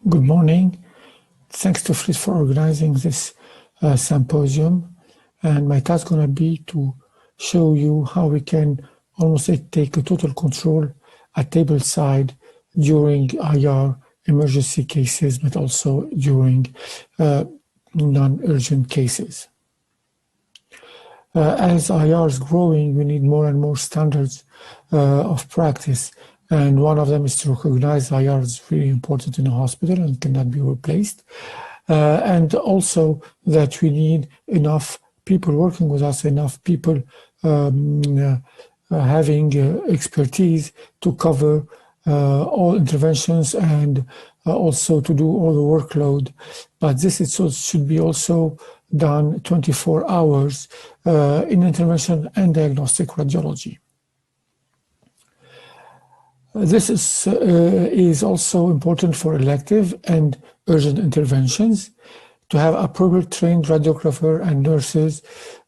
Good morning. Thanks to Fritz for organizing this symposium. And my task is going to be to show you how we can almost take a total control at table side during IR emergency cases, but also during non-urgent cases. As IR is growing, we need more and more standards of practice. And one of them is to recognize IR is really important in a hospital and cannot be replaced. And also that we need enough people working with us, enough people having expertise to cover all interventions and also to do all the workload. But this should be also done 24 hours in intervention and diagnostic radiology. This is also important for elective and urgent interventions to have appropriate trained radiographer and nurses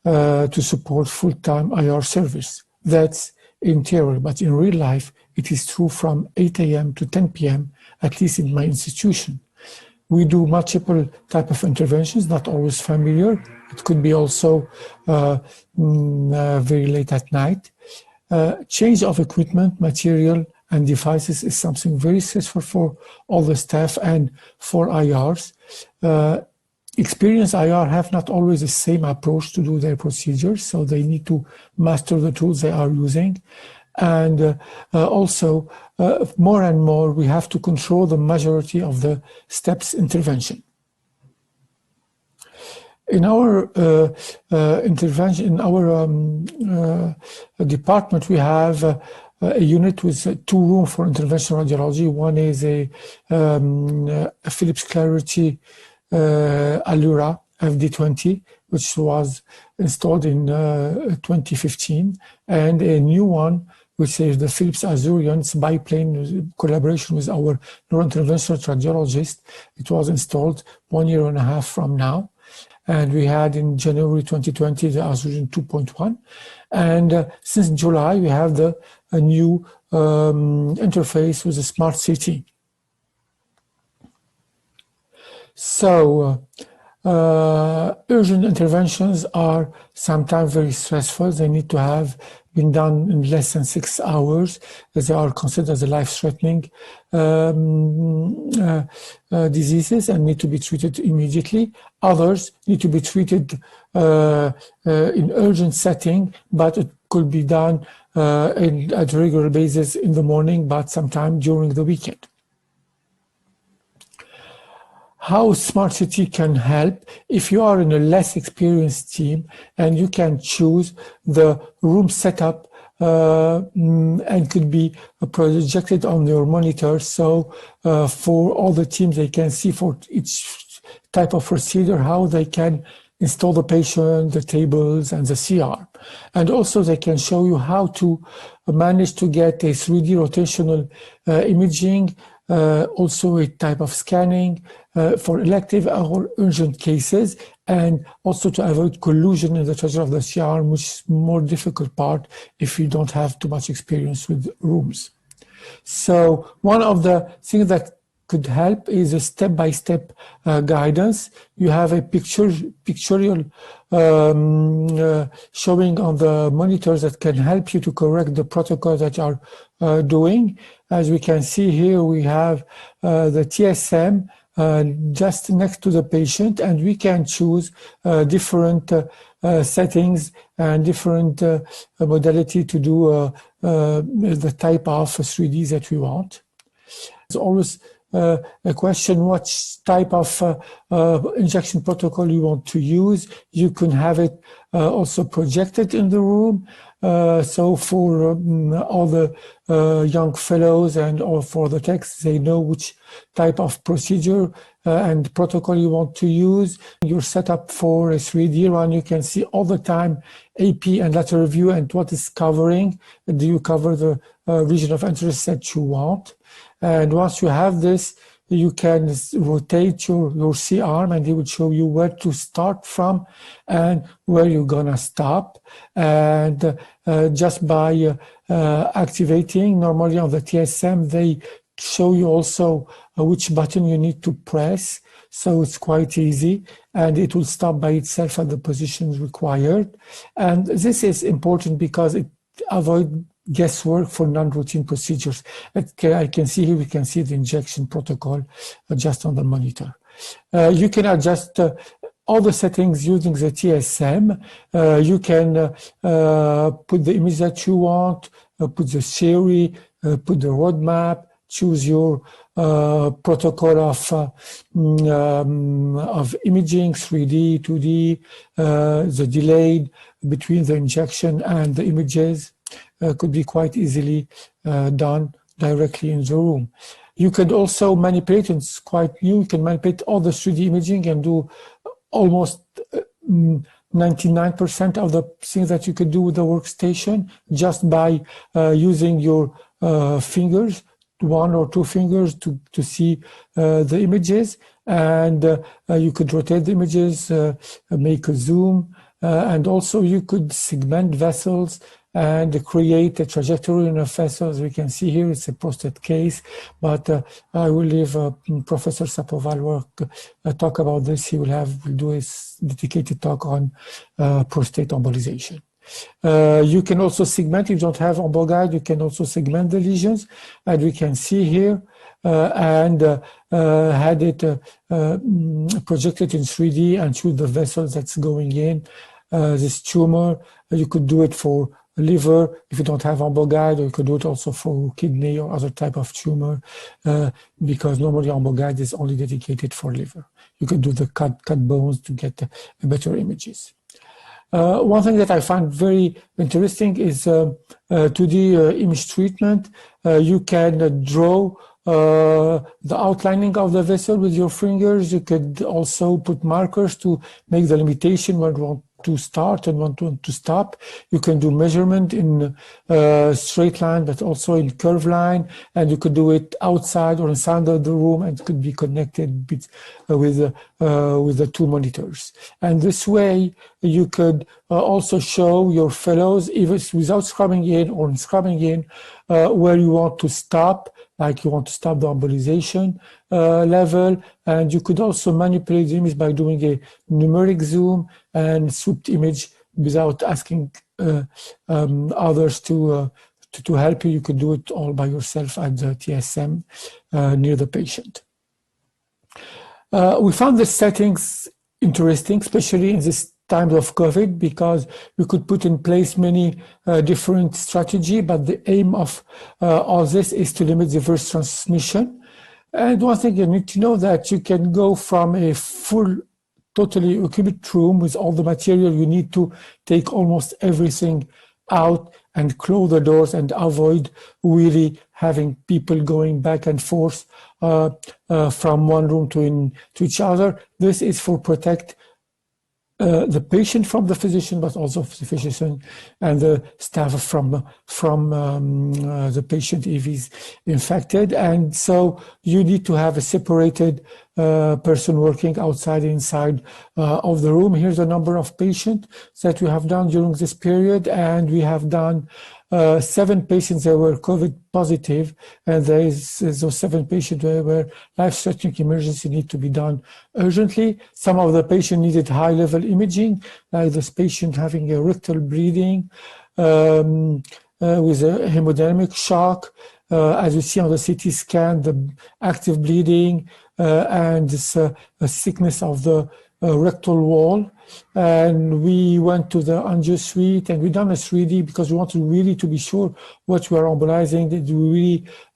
to support full-time IR service. That's in theory, but in real life, it is true from 8 a.m. to 10 p.m., at least in my institution. We do multiple type of interventions, not always familiar. It could be also very late at night. Change of equipment, material, and devices is something very stressful for all the staff and for IRs. Experienced IR have not always the same approach to do their procedures, so they need to master the tools they are using. And also, more and more, we have to control the majority of the steps intervention. In our intervention, in our department, we have a unit with 2 rooms for interventional radiology. One is a Philips Clarity Allura FD20, which was installed in 2015, and a new one, which is the Philips Azurians biplane collaboration with our neurointerventional radiologist. It was installed 1.5 years from now. And we had in January 2020 the Azurian 2.1. And since July, we have a new interface with the SmartCT. So urgent interventions are sometimes very stressful. They need to have been done in less than 6 hours, as they are considered as life-threatening diseases and need to be treated immediately. Others need to be treated in urgent setting, but it could be done at a regular basis in the morning, but sometime during the weekend. How SmartCT can help if you are in a less experienced team and you can choose the room setup and could be projected on your monitor. So for all the teams, they can see for each type of procedure how they can install the patient, the tables, and the CR. And also they can show you how to manage to get a 3D rotational imaging, also a type of scanning for elective or urgent cases, and also to avoid collusion in the treasure of the CR, which is more difficult part if you don't have too much experience with rooms. So one of the things that could help is a step-by-step guidance. You have a pictorial showing on the monitors that can help you to correct the protocol that you are doing. As we can see here, we have the TSM just next to the patient, and we can choose different settings and different modality to do the type of 3Ds that we want. It's always a question what type of injection protocol you want to use. You can have it also projected in the room. So for all the young fellows and or for the techs, they know which type of procedure and protocol you want to use. You're set up for a 3D run. You can see all the time AP and lateral view and what is covering. Do you cover the region of interest that you want? And once you have this, you can rotate your C-arm and it will show you where to start from and where you're gonna stop. And just by activating, normally on the TSM, they show you also which button you need to press. So it's quite easy, and it will stop by itself at the positions required. And this is important because it avoids guesswork for non-routine procedures. I can see here, we can see the injection protocol just on the monitor. You can adjust all the settings using the TSM. You can put the image that you want, put the theory, put the roadmap, choose your protocol of imaging, 3D, 2D, the delayed between the injection and the images could be quite easily done directly in the room. You could also manipulate, and it's quite new, you can manipulate all the 3D imaging and do almost 99% of the things that you could do with the workstation just by using your fingers, 1 or 2 fingers to see the images, and you could rotate the images, make a zoom, and also you could segment vessels and create a trajectory in a vessel. As we can see here, it's a prostate case, but I will leave Professor Sapoval talk about this. He will do a dedicated talk on prostate embolization. You can also segment, if you don't have embolguide, you can also segment the lesions, and we can see here and had it projected in 3D and choose the vessel that's going in. This tumor, you could do it for liver if you don't have embolguide, or you could do it also for kidney or other type of tumor, because normally embolguide is only dedicated for liver. You could do the cut bones to get better images. One thing that I find very interesting is 2D image treatment. You can draw the outlining of the vessel with your fingers. You could also put markers to make the limitation when you want to start and want to stop. You can do measurement in straight line, but also in curve line, and you could do it outside or inside of the room, and it could be connected with the 2 monitors. And this way, you could also show your fellows, even without scrubbing in or scrubbing in, where you want to stop, like you want to stop the embolization level, and you could also manipulate the image by doing a numeric zoom and swooped image without asking others to help you. You could do it all by yourself at the TSM near the patient. We found the settings interesting, especially in this times of COVID, because we could put in place many different strategies, but the aim of all this is to limit the virus transmission. And one thing you need to know that you can go from a full, totally occupied room with all the material. You need to take almost everything out and close the doors and avoid really having people going back and forth from one room to each other. This is for protect the patient from the physician, but also the physician and the staff from the patient if he's infected. And so you need to have a separated person working outside, inside of the room. Here's the number of patients that we have done during this period, and we have done 7 patients that were COVID positive, and those 7 patients where life-threatening emergency need to be done urgently. Some of the patients needed high-level imaging, like this patient having a rectal bleeding with a hemodynamic shock. As you see on the CT scan, the active bleeding and this thickness of the rectal wall. And we went to the angio suite, and we done a 3D because we wanted really to be sure what we are embolizing. Did we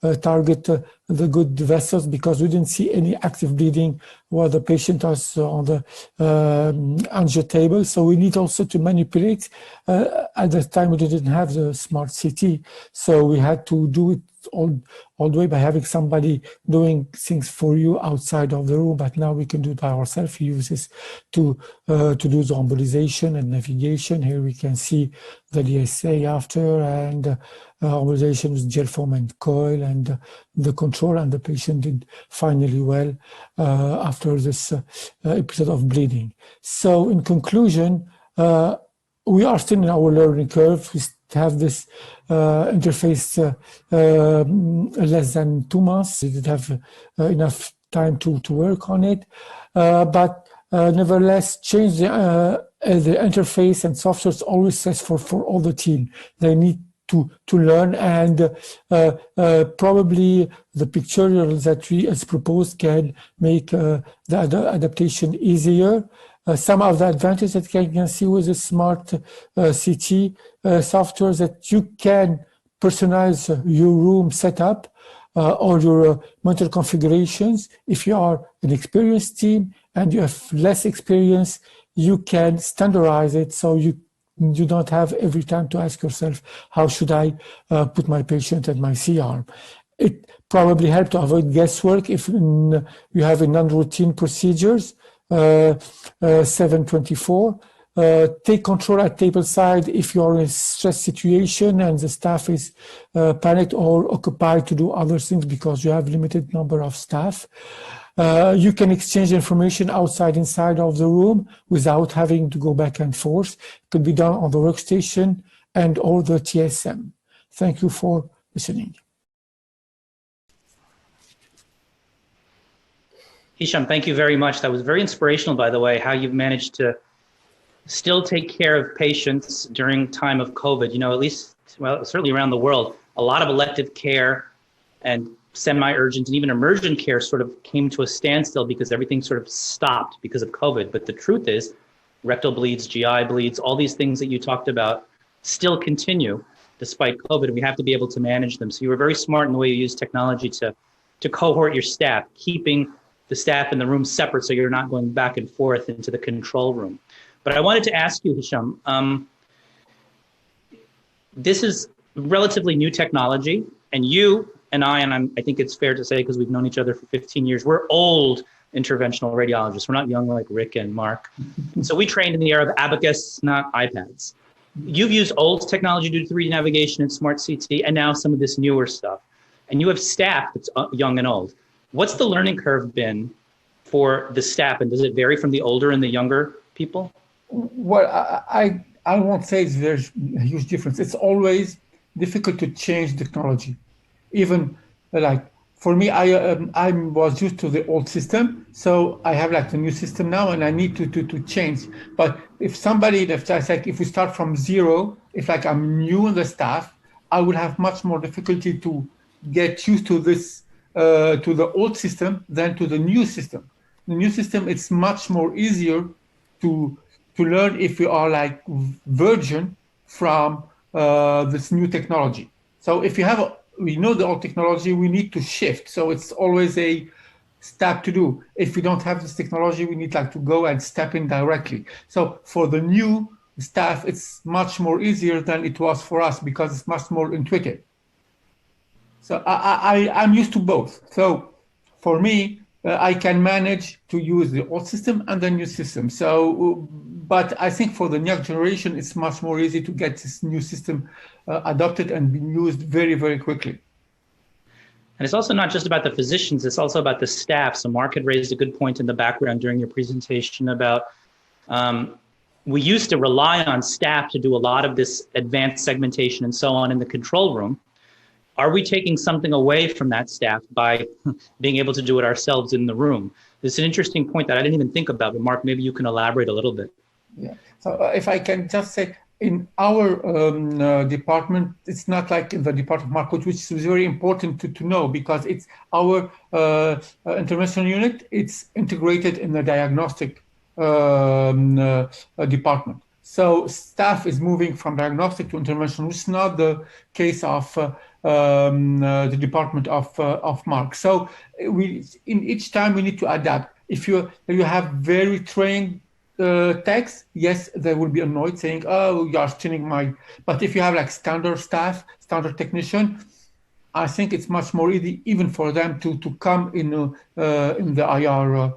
really target the good vessels, because we didn't see any active bleeding while the patient was on the angio table. So we need also to manipulate. At the time, we didn't have the SmartCT, so we had to do it all the way by having somebody doing things for you outside of the room. But now we can do it by ourselves. We use this to do the embolization and navigation. Here we can see the DSA after, and embolization with gel foam and coil, and the control, and the patient did finally well after this episode of bleeding. So in conclusion, we are still in our learning curve. We have this interface less than 2 months. They didn't have enough time to work on it, but nevertheless, change the interface and software is always says for all the team. They need to learn, and probably the pictorial that we as proposed can make the adaptation easier. Some of the advantages that you can see with the SmartCT software that you can personalize your room setup or your monitor configurations. If you are an experienced team and you have less experience, you can standardize it so you don't have every time to ask yourself, how should I put my patient at my C-arm? It probably helps to avoid guesswork if you have a non-routine procedures. 724. Take control at table side if you're in a stress situation and the staff is panicked or occupied to do other things because you have limited number of staff. You can exchange information inside of the room without having to go back and forth. It could be done on the workstation and or the TSM. Thank you for listening. Hisham, thank you very much. That was very inspirational, by the way, how you've managed to still take care of patients during time of COVID. You know, at least, well, certainly around the world, a lot of elective care and semi-urgent and even emergent care sort of came to a standstill because everything sort of stopped because of COVID. But the truth is, rectal bleeds, GI bleeds, all these things that you talked about still continue despite COVID, and we have to be able to manage them. So you were very smart in the way you use technology to cohort your staff, keeping the staff in the room separate so you're not going back and forth into the control room. But I wanted to ask you, Hisham, this is relatively new technology, and you and I think it's fair to say, because we've known each other for 15 years, we're old interventional radiologists. We're not young like Rick and Mark. So we trained in the era of abacus, not iPads. You've used old technology to do 3D navigation and SmartCT, and now some of this newer stuff. And you have staff that's young and old. What's the learning curve been for the staff, and does it vary from the older and the younger people? Well, I won't say there's a huge difference. It's always difficult to change technology. Even like for me, I was used to the old system, so I have like the new system now, and I need to change. But if somebody, if we start from zero, if like I'm new in the staff, I would have much more difficulty to get used to this. To the old system than to the new system. The new system, it's much more easier to learn if you are like virgin from this new technology. So if we know the old technology, we need to shift. So it's always a step to do. If we don't have this technology, we need like to go and step in directly. So for the new staff, it's much more easier than it was for us because it's much more intuitive. So I'm used to both. So for me, I can manage to use the old system and the new system. So, but I think for the young generation, it's much more easy to get this new system adopted and be used very, very quickly. And it's also not just about the physicians, it's also about the staff. So Mark had raised a good point in the background during your presentation about we used to rely on staff to do a lot of this advanced segmentation and so on in the control room. Are we taking something away from that staff by being able to do it ourselves in the room? This is an interesting point that I didn't even think about, but Mark, maybe you can elaborate a little bit. Yeah, so if I can just say, in our department, it's not like in the department of Marco, which is very important to know because it's our interventional unit, it's integrated in the diagnostic department. So staff is moving from diagnostic to intervention, which is not the case of the department of Mark. So in each time we need to adapt. If you have very trained techs, yes, they will be annoyed saying, "Oh, you are stealing my." But if you have like standard staff, standard technician, I think it's much more easy even for them to come in the IR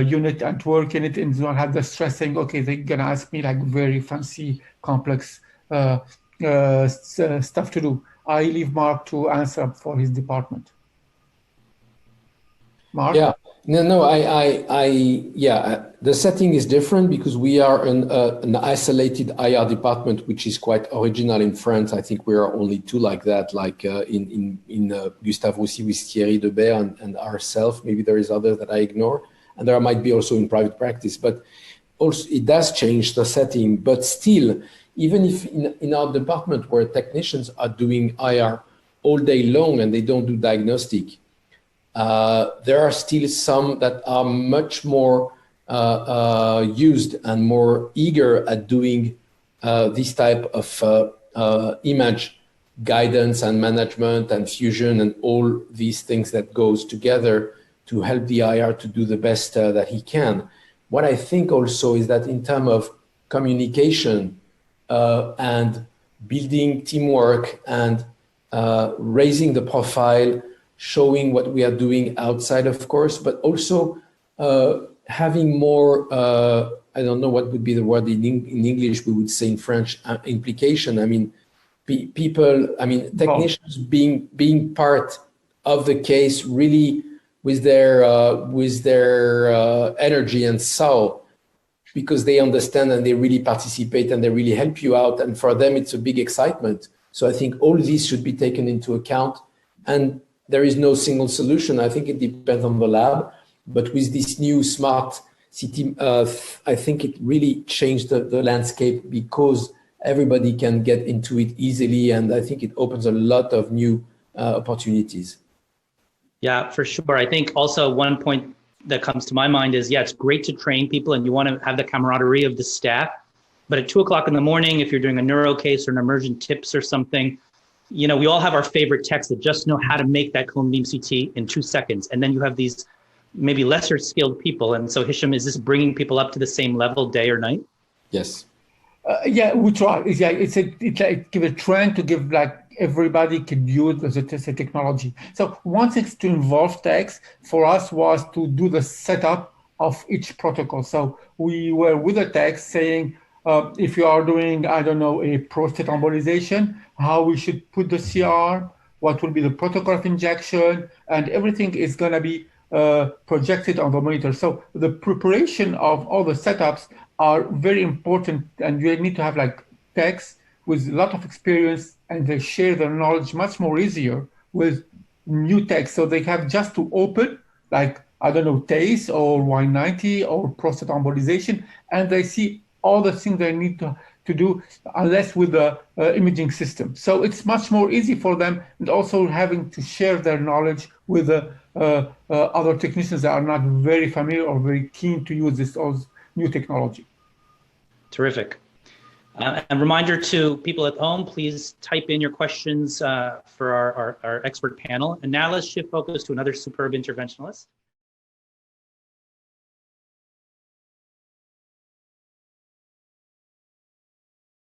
unit and work in it and not have the stress saying, okay, they're gonna ask me like very fancy, complex stuff to do. I leave Mark to answer for his department. Mark? Yeah, the setting is different because we are an isolated IR department, which is quite original in France. I think we are only two like that, like in Gustave Roussy with Thierry Debert and ourselves. Maybe there is others that I ignore, and there might be also in private practice. But also, it does change the setting. But still, even if in our department where technicians are doing IR all day long and they don't do diagnostic, there are still some that are much more used and more eager at doing this type of image guidance and management and fusion and all these things that goes together to help the IR to do the best that he can. What I think also is that in terms of communication and building teamwork and raising the profile, showing what we are doing outside, of course, but also having more, I don't know what would be the word in English, we would say in French, implication. I mean, people, I mean, technicians being part of the case really with their energy and soul, because they understand and they really participate and they really help you out. And for them, it's a big excitement. So I think all these should be taken into account. And there is no single solution. I think it depends on the lab. But with this new SmartCT, I think it really changed the landscape because everybody can get into it easily. And I think it opens a lot of new opportunities. Yeah, for sure. I think also one point that comes to my mind is, yeah, it's great to train people and you want to have the camaraderie of the staff. But at 2 o'clock in the morning, if you're doing a neuro case or an emergent tips or something, you know, we all have our favorite techs that just know how to make that cone beam CT in 2 seconds. And then you have these maybe lesser skilled people. And so Hisham, is this bringing people up to the same level day or night? Yes. Yeah, we try. Yeah, it's like give a trend to give like everybody can use the technology. So one thing to involve techs for us was to do the setup of each protocol. So we were with the techs saying, if you are doing, I don't know, a prostate embolization, how we should put the CR, what will be the protocol of injection, and everything is going to be projected on the monitor. So the preparation of all the setups are very important, and you need to have like techs with a lot of experience, and they share their knowledge much more easier with new techs. So they have just to open, like, I don't know, TACE or Y90 or prostate embolization, and they see all the things they need to do, unless with the imaging system. So it's much more easy for them, and also having to share their knowledge with the other technicians that are not very familiar or very keen to use this new technology. Terrific. And reminder to people at home, please type in your questions for our expert panel. And now let's shift focus to another superb interventionalist.